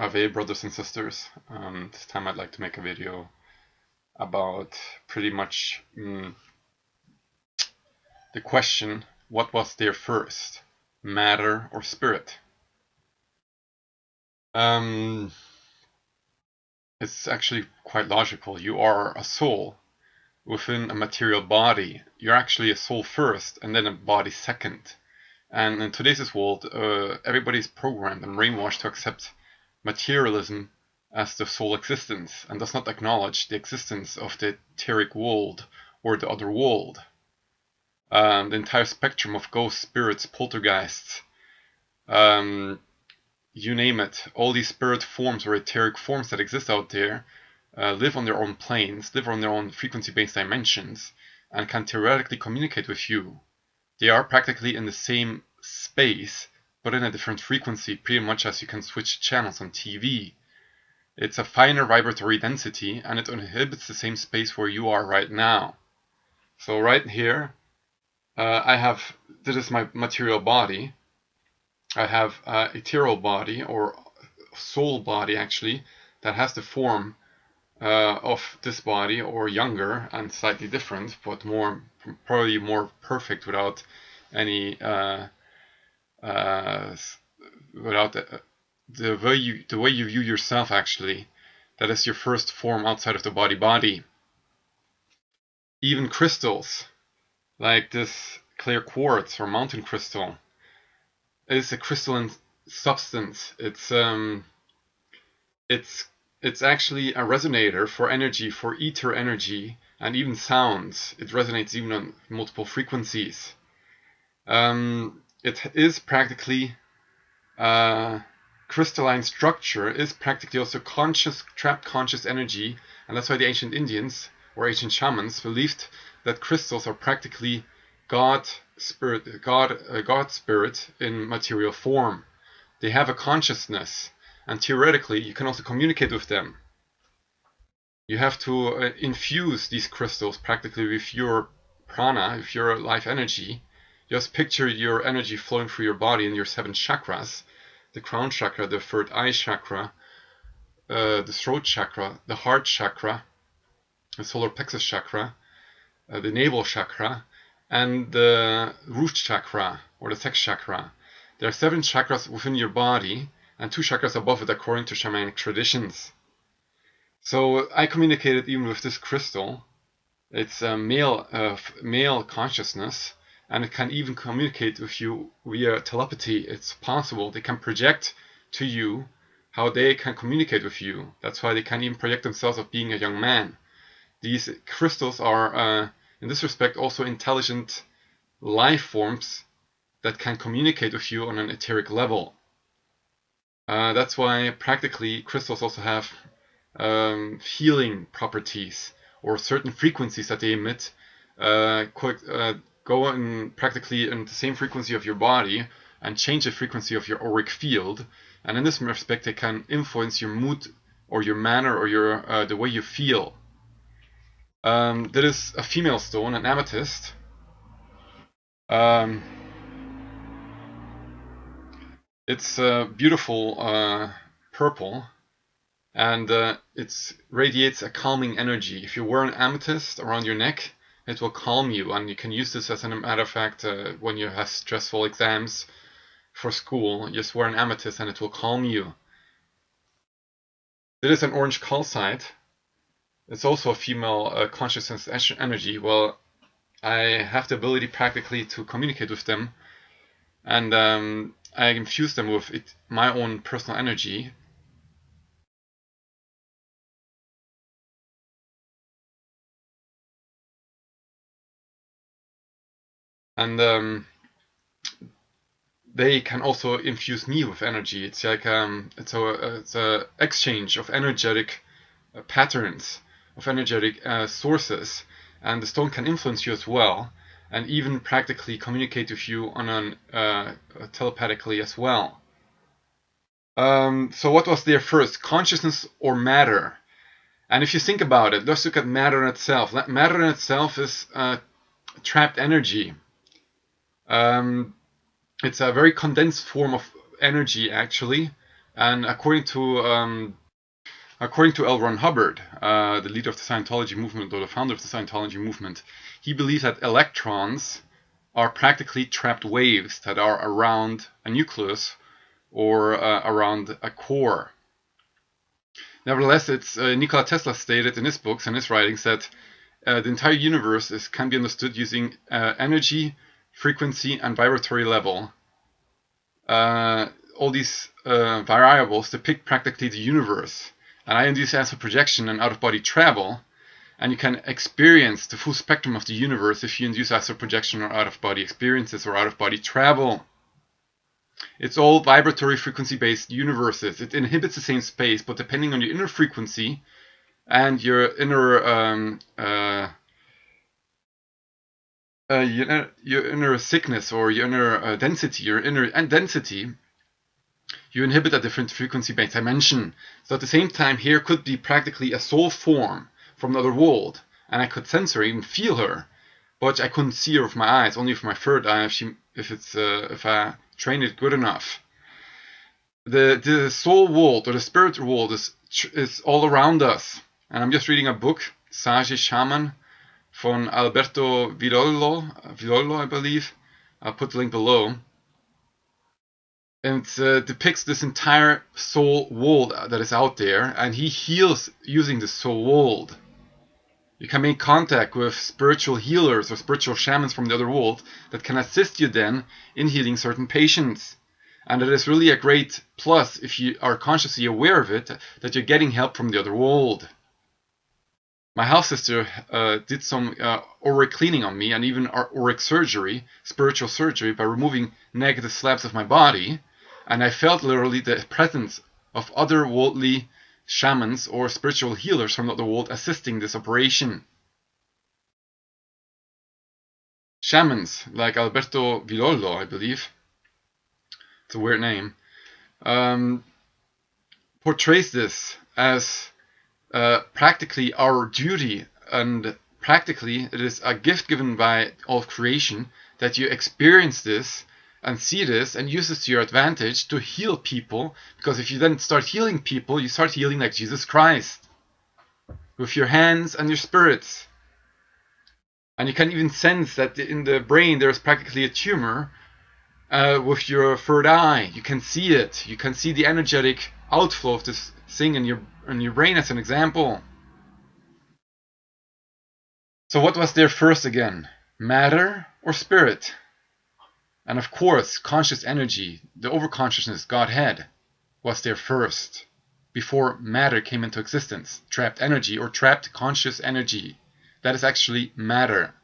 Ave, brothers and sisters. This time I'd like to make a video about pretty much the question, what was there first, matter or spirit? It's actually quite logical. You are a soul within a material body. You're actually a soul first and then a body second. And in today's world, everybody's programmed and brainwashed to accept materialism as the sole existence and does not acknowledge the existence of the etheric world or the other world. The entire spectrum of ghosts, spirits, poltergeists, you name it, all these spirit forms or etheric forms that exist out there live on their own planes, live on their own frequency-based dimensions, and can theoretically communicate with you. They are practically in the same space, but in a different frequency, pretty much as you can switch channels on TV. It's a finer vibratory density, and it inhibits the same space where you are right now. So right here, this is my material body. I have an ethereal body, or soul body actually, that has the form of this body, or younger and slightly different, but probably more perfect without any the way you view yourself actually. That is your first form outside of the body. Even crystals, like this clear quartz or mountain crystal, is a crystalline substance. It's actually a resonator for energy, for ether energy, and even sounds. It resonates even on multiple frequencies. It is practically crystalline structure, is practically also trapped conscious energy, and that's why the ancient Indians or ancient shamans believed that crystals are practically God spirit in material form. They have a consciousness, and theoretically you can also communicate with them. You have to infuse these crystals practically with your prana, with your life energy. Just picture your energy flowing through your body in your 7 chakras: the crown chakra, the third eye chakra, the throat chakra, the heart chakra, the solar plexus chakra, the navel chakra, and the root chakra, or the sex chakra. There are 7 chakras within your body, and 2 chakras above it according to shamanic traditions. So I communicated even with this crystal. It's a male consciousness, and it can even communicate with you via telepathy. It's possible. They can project to you how they can communicate with you. That's why they can even project themselves of being a young man. These crystals are, in this respect, also intelligent life forms that can communicate with you on an etheric level. That's why practically crystals also have healing properties, or certain frequencies that they emit go in practically in the same frequency of your body and change the frequency of your auric field, and in this respect they can influence your mood or your manner or your the way you feel. There is a female stone, an amethyst. It's a beautiful purple, and it radiates a calming energy. If you wear an amethyst around your neck, it will calm you, and you can use this as a matter of fact when you have stressful exams for school. Just wear an amethyst and it will calm you. There is an orange calcite. It's also a female consciousness energy. Well, I have the ability practically to communicate with them, and I infuse them with my own personal energy. And they can also infuse me with energy. It's like it's a exchange of energetic patterns, of energetic sources, and the stone can influence you as well, and even practically communicate with you on an telepathically as well. So what was there first, consciousness or matter? And if you think about it, let's look at matter in itself. Matter in itself is trapped energy. It's a very condensed form of energy, actually, And according to L. Ron Hubbard, the leader of the Scientology movement, or the founder of the Scientology movement, he believes that electrons are practically trapped waves that are around a nucleus or around a core. Nevertheless, it's Nikola Tesla stated in his books and his writings that the entire universe can be understood using energy, frequency, and vibratory level. All these variables depict practically the universe. And I induce astral projection and out-of-body travel, and you can experience the full spectrum of the universe if you induce astral projection or out-of-body experiences or out-of-body travel. It's all vibratory frequency-based universes. It inhabits the same space, but depending on your inner frequency and your inner your inner thickness or your inner density, you inhibit a different frequency-based dimension. So at the same time, here could be practically a soul form from another world, and I could sense her, even feel her, but I couldn't see her with my eyes, only with my third eye if I train it good enough. The soul world or the spirit world is all around us, and I'm just reading a book, Sage Shaman, from Alberto Villoldo, I believe. I'll put the link below. And it depicts this entire soul world that is out there, and he heals using the soul world. You can make contact with spiritual healers or spiritual shamans from the other world that can assist you then in healing certain patients. And it is really a great plus if you are consciously aware of it, that you're getting help from the other world. My half sister did some auric cleaning on me, and even auric surgery, spiritual surgery, by removing negative slabs of my body. And I felt literally the presence of otherworldly shamans or spiritual healers from the other world assisting this operation. Shamans, like Alberto Villoldo, I believe, it's a weird name, portrays this as practically our duty, and practically it is a gift given by all of creation that you experience this and see this and use this to your advantage to heal people, because if you then start healing people, you start healing like Jesus Christ with your hands and your spirits. And you can even sense that in the brain there is practically a tumor with your third eye. You can see it. You can see the energetic outflow of this thing in your brain, as an example. So what was there first again? Matter or spirit? And of course, conscious energy, the overconsciousness, Godhead, was there first, before matter came into existence. Trapped energy or trapped conscious energy, that is actually matter.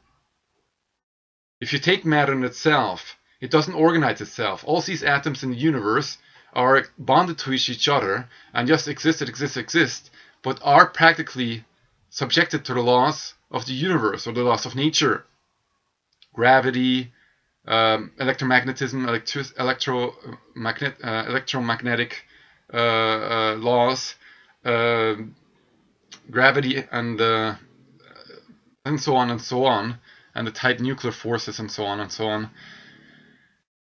If you take matter in itself, it doesn't organize itself. All these atoms in the universe are bonded to each other and just exist, but are practically subjected to the laws of the universe or the laws of nature. Gravity, electromagnetism, electromagnetic laws, gravity, and so on, and the tight nuclear forces, and so on.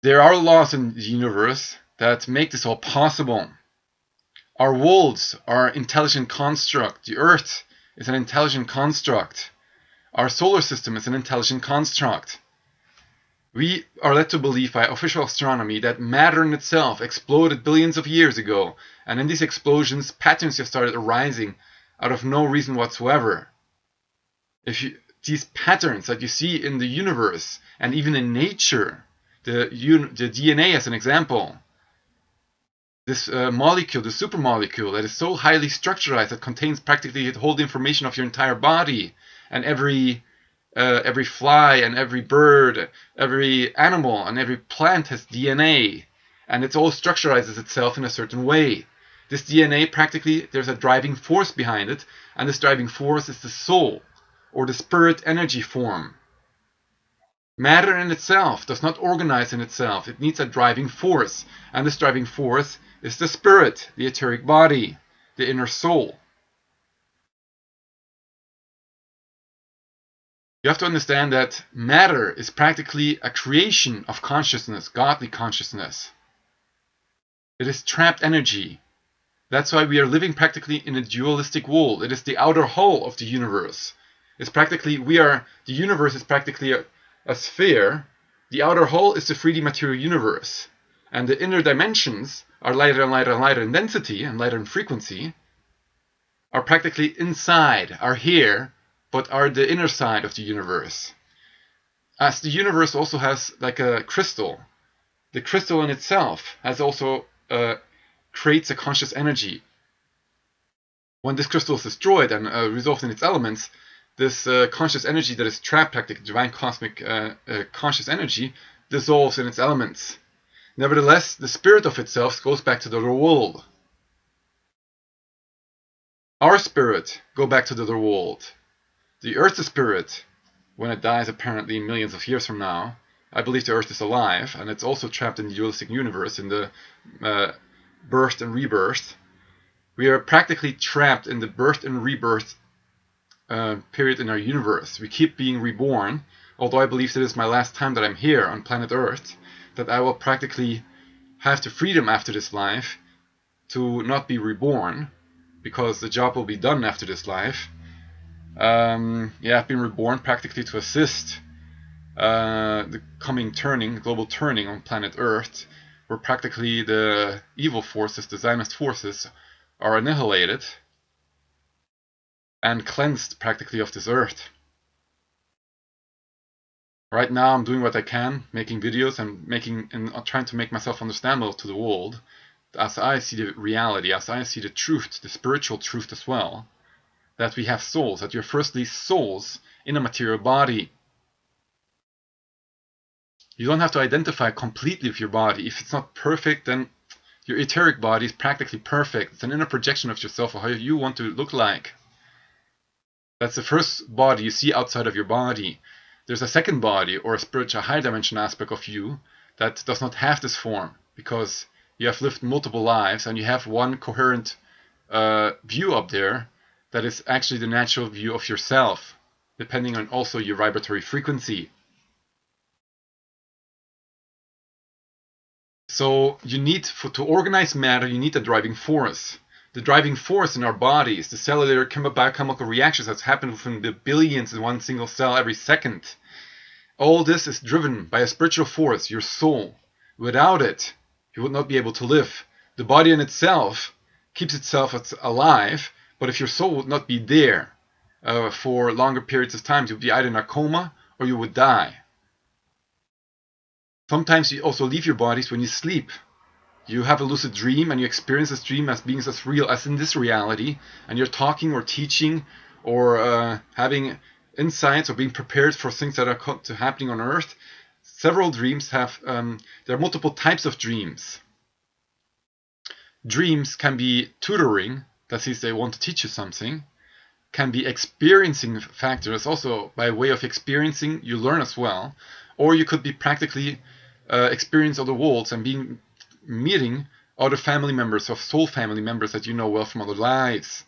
There are laws in the universe that make this all possible. Our worlds are intelligent construct. The Earth is an intelligent construct. Our solar system is an intelligent construct. We are led to believe by official astronomy that matter in itself exploded billions of years ago, and in these explosions, patterns have started arising out of no reason whatsoever. These patterns that you see in the universe and even in nature, the DNA as an example, this molecule, the supermolecule that is so highly structurized that contains practically the whole information of your entire body, and every fly and every bird, every animal and every plant has DNA, and it all structurizes itself in a certain way. This DNA, practically, there's a driving force behind it, and this driving force is the soul, or the spirit energy form. Matter in itself does not organize in itself. It needs a driving force, and this driving force is the spirit, the etheric body, the inner soul. You have to understand that matter is practically a creation of consciousness, godly consciousness. It is trapped energy. That's why we are living practically in a dualistic world. It is the outer hull of the universe. It's practically, the universe is practically a sphere. The outer hull is the 3D material universe. And the inner dimensions are lighter and lighter and lighter in density and lighter in frequency, are practically inside, are here, but are the inner side of the universe. As the universe also has like a crystal. The crystal in itself has also creates a conscious energy. When this crystal is destroyed and resolved in its elements, this conscious energy that is trapped, practically divine cosmic conscious energy, dissolves in its elements. Nevertheless, the spirit of itself goes back to the other world. Our spirit goes back to the other world. The Earth's spirit, when it dies apparently millions of years from now, I believe the Earth is alive, and it's also trapped in the dualistic universe, in the birth and rebirth. We are practically trapped in the birth and rebirth period in our universe. We keep being reborn, although I believe that it's my last time that I'm here on planet Earth, that I will practically have the freedom after this life to not be reborn, because the job will be done after this life. I've been reborn practically to assist the coming global turning on planet Earth, where practically the evil forces, the Zionist forces, are annihilated and cleansed practically of this earth. Right now I'm doing what I can, making videos and trying to make myself understandable to the world, as I see the reality, as I see the truth, the spiritual truth as well, that we have souls, that you're firstly souls in a material body. You don't have to identify completely with your body. If it's not perfect, then your etheric body is practically perfect. It's an inner projection of yourself, or how you want to look like. That's the first body you see outside of your body. There's a second body, or a spiritual high dimension aspect of you, that does not have this form, because you have lived multiple lives and you have one coherent view up there that is actually the natural view of yourself, depending on also your vibratory frequency. So you need, to organize matter, you need a driving force. The driving force in our bodies, the cellular biochemical reactions that's happened within the billions in one single cell every second. All this is driven by a spiritual force, your soul. Without it, you would not be able to live. The body in itself keeps itself alive, but if your soul would not be there for longer periods of time, you would be either in a coma or you would die. Sometimes you also leave your bodies when you sleep. You have a lucid dream and you experience this dream as being as real as in this reality, and you're talking or teaching or having insights or being prepared for things that are happening on Earth. Several dreams have, there are multiple types of dreams. Dreams can be tutoring, that is, they want to teach you something, can be experiencing factors, also by way of experiencing, you learn as well, or you could be practically experience other worlds and meeting other family members or soul family members that you know well from other lives.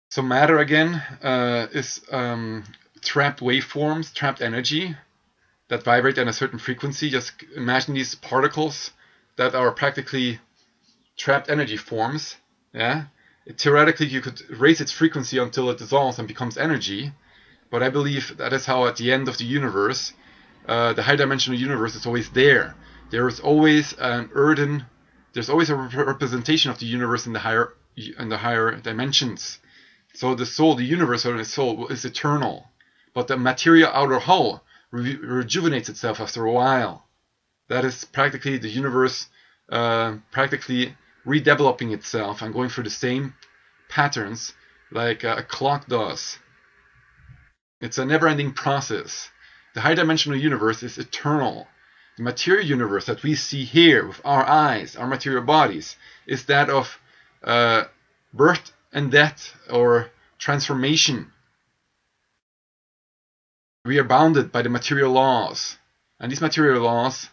So matter again is trapped waveforms, trapped energy that vibrate at a certain frequency. Just imagine these particles that are practically trapped energy forms. Yeah, theoretically you could raise its frequency until it dissolves and becomes energy, but I believe that is how at the end of the universe, the high dimensional universe is always there. There is always there's always a representation of the universe in the higher dimensions. So the soul, the universe or the soul is eternal, but the material outer hull rejuvenates itself after a while. That is practically the universe practically redeveloping itself and going through the same patterns like a clock does. It's a never-ending process. The high-dimensional universe is eternal. The material universe that we see here with our eyes, our material bodies, is that of birth and death or transformation. We are bounded by the material laws, and these material laws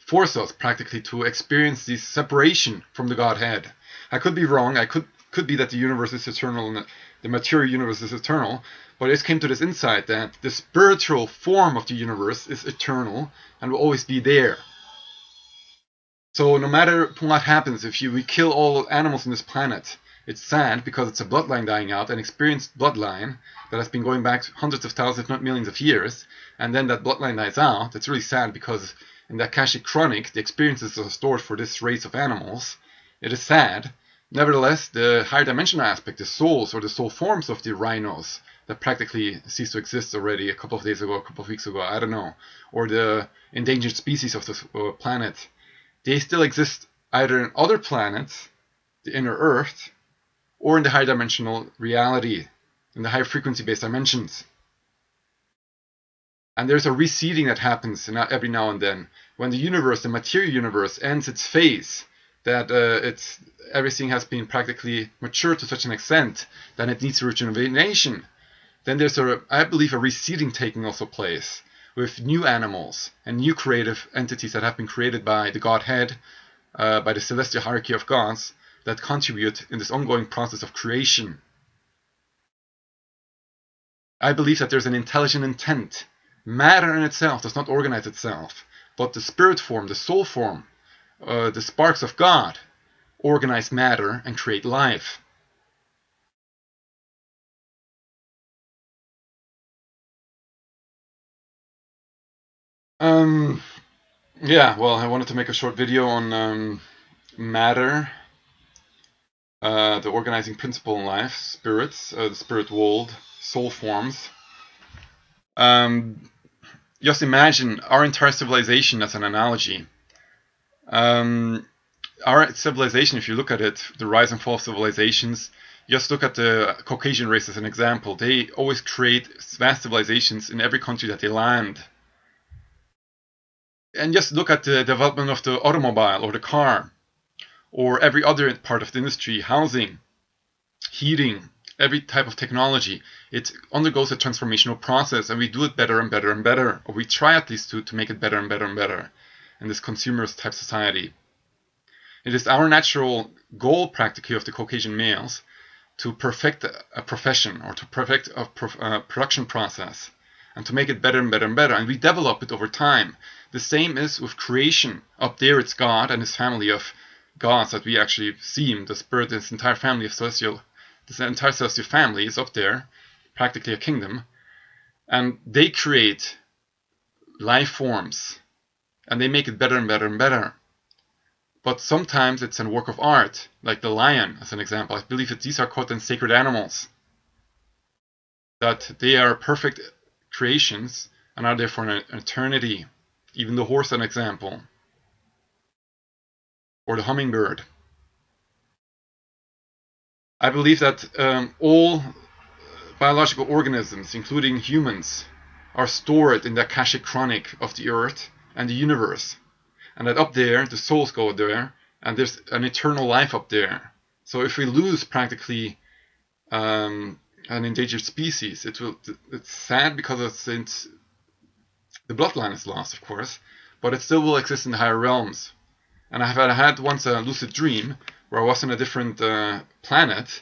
force us practically to experience this separation from the Godhead. I could be wrong. I could could be that the universe is eternal and the material universe is eternal, but I just came to this insight that the spiritual form of the universe is eternal and will always be there. So no matter what happens, if we kill all animals on this planet, it's sad because it's a bloodline dying out, an experienced bloodline that has been going back hundreds of thousands, if not millions of years, and then that bloodline dies out. It's really sad because in the Akashic Chronic, the experiences are stored for this race of animals. It is sad. Nevertheless, the higher dimensional aspect, the souls or the soul forms of the rhinos that practically ceased to exist already a couple of days ago, a couple of weeks ago, I don't know, or the endangered species of the planet, they still exist either in other planets, the inner Earth, or in the high dimensional reality, in the high frequency based dimensions. And there's a reseeding that happens every now and then. When the universe, the material universe, ends its phase, that everything has been practically matured to such an extent that it needs rejuvenation, then there's I believe a reseeding taking also place with new animals and new creative entities that have been created by the Godhead, by the celestial hierarchy of gods, that contribute in this ongoing process of creation. I believe that there's an intelligent intent. Matter in itself does not organize itself, but the spirit form, the soul form, the sparks of God organize matter and create life. Yeah, well, I wanted to make a short video on matter, the organizing principle in life, spirits, the spirit world, soul forms. Just imagine our entire civilization as an analogy. Our civilization, if you look at it, the rise and fall of civilizations, just look at the Caucasian race as an example. They always create vast civilizations in every country that they land. And just look at the development of the automobile or the car, or every other part of the industry, housing, heating, every type of technology. It undergoes a transformational process, and we do it better and better and better, or we try at least to make it better and better and better in this consumerist type society. It is our natural goal, practically, of the Caucasian males to perfect a profession or to perfect a production process and to make it better and better and better. And we develop it over time. The same is with creation. Up there, it's God and his family of gods that we actually see him, the spirit, this entire family of celestial. This entire celestial family is up there, practically a kingdom, and they create life forms, and they make it better and better and better. But sometimes it's a work of art, like the lion, as an example. I believe that these are called then sacred animals, that they are perfect creations and are there for an eternity. Even the horse, an example, or the hummingbird. I believe that all biological organisms, including humans, are stored in the Akashic Chronic of the Earth and the universe. And that up there, the souls go there, and there's an eternal life up there. So if we lose practically an endangered species, it's sad because the bloodline is lost, of course, but it still will exist in the higher realms. And I had once a lucid dream where I was on a different planet,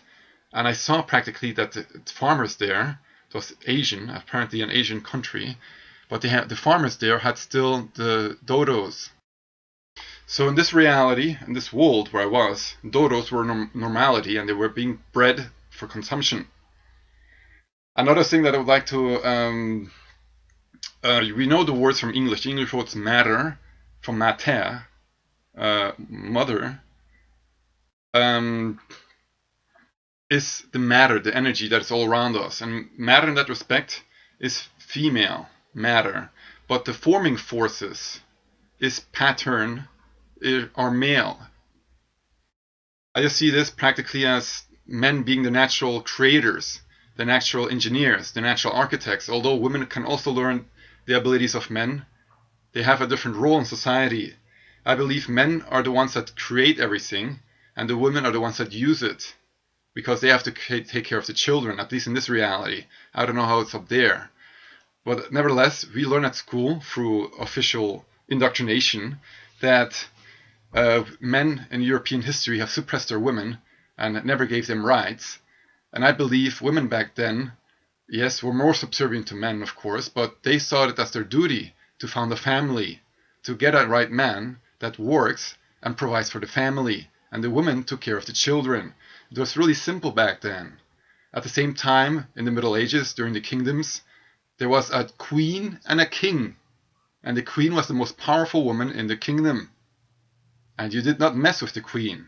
and I saw practically that the farmers there, it was Asian, apparently an Asian country, but the farmers there had still the dodos. So in this reality, in this world where I was, dodos were normality, and they were being bred for consumption. Another thing that I would like to we know the words from English. The English words matter, from mater, mother, is the matter, the energy that is all around us. And matter in that respect is female, matter. But the forming forces is pattern, are male. I just see this practically as men being the natural creators, the natural engineers, the natural architects. Although women can also learn the abilities of men, they have a different role in society. I believe men are the ones that create everything, and the women are the ones that use it, because they have to take care of the children, at least in this reality. I don't know how it's up there. But nevertheless, we learn at school through official indoctrination that men in European history have suppressed their women and never gave them rights. And I believe women back then, yes, were more subservient to men, of course, but they saw it as their duty to found a family, to get a right man that works and provides for the family. And the women took care of the children. It was really simple back then. At the same time, in the Middle Ages, during the kingdoms, there was a queen and a king. And the queen was the most powerful woman in the kingdom. And you did not mess with the queen.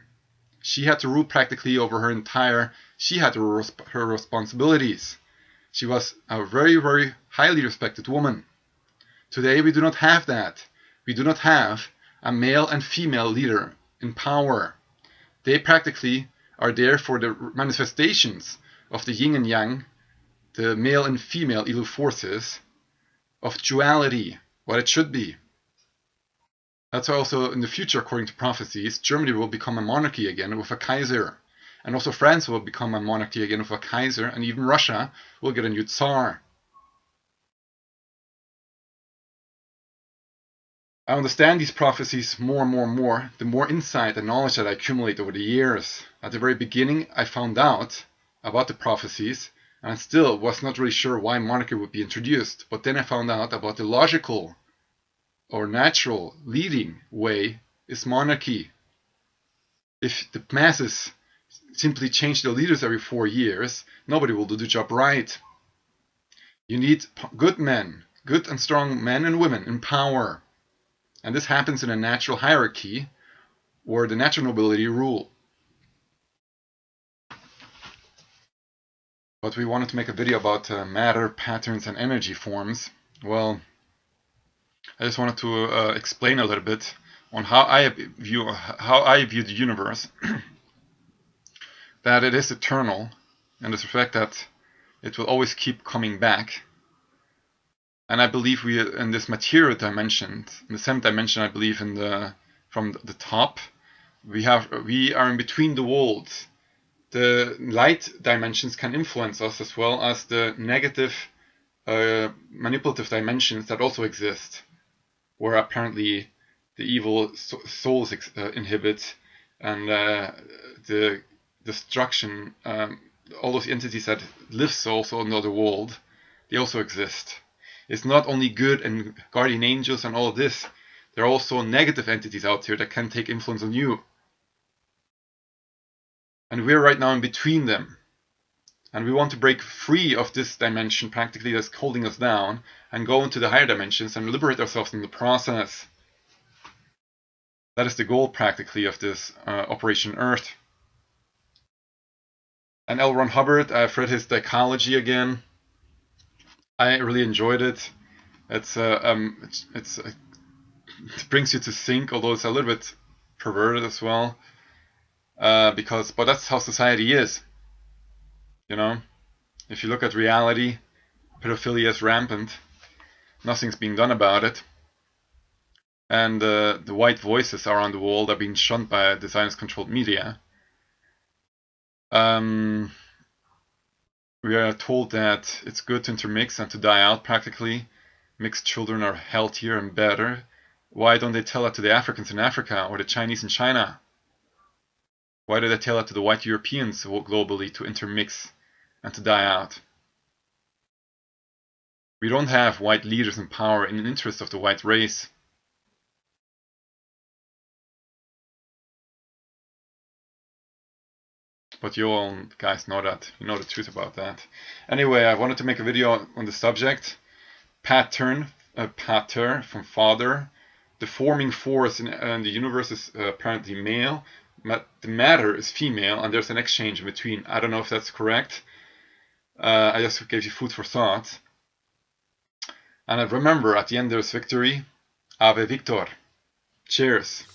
She had to rule practically over her entire... She had her responsibilities. She was a very, very highly respected woman. Today we do not have that. We do not have a male and female leader in power. They practically are there for the manifestations of the yin and yang, the male and female evil forces, of duality, what it should be. That's why also in the future, according to prophecies, Germany will become a monarchy again with a Kaiser. And also France will become a monarchy again with a Kaiser, and even Russia will get a new Tsar. I understand these prophecies more and more and more, the more insight and knowledge that I accumulate over the years. At the very beginning, I found out about the prophecies, and I still was not really sure why monarchy would be introduced. But then I found out about the logical or natural leading way is monarchy. If the masses simply change the leaders every 4 years, nobody will do the job right. You need good men, good and strong men and women in power. And this happens in a natural hierarchy where the natural nobility rule. But we wanted to make a video about matter, patterns, and energy forms. Well, I just wanted to explain a little bit on how I view the universe. That it is eternal, and the fact that it will always keep coming back. And I believe we, in this material dimension, in the 7th dimension, I believe from the top, we are in between the worlds. The light dimensions can influence us as well as the negative, manipulative dimensions that also exist, where apparently the evil souls inhibit, and the destruction, all those entities that live also in another world, they also exist. It's not only good and guardian angels and all of this. There are also negative entities out here that can take influence on you. And we're right now in between them. And we want to break free of this dimension practically that's holding us down and go into the higher dimensions and liberate ourselves in the process. That is the goal practically of this Operation Earth. And L. Ron Hubbard, I've read his Psychology again. I really enjoyed it. It brings you to think, although it's a little bit perverted as well. But that's how society is. You know, if you look at reality, pedophilia is rampant. Nothing's being done about it. And the white voices around the world are being shunned by the Zionist-controlled media. We are told that it's good to intermix and to die out practically. Mixed children are healthier and better. Why don't they tell that to the Africans in Africa or the Chinese in China? Why do they tell that to the white Europeans globally to intermix and to die out? We don't have white leaders in power in the interest of the white race. But you all guys know that. You know the truth about that. Anyway, I wanted to make a video on the subject. Pater from father. The forming force in the universe is apparently male. The matter is female, and there's an exchange in between. I don't know if that's correct. I just gave you food for thought. And I remember, at the end there's victory. Ave Victor. Cheers.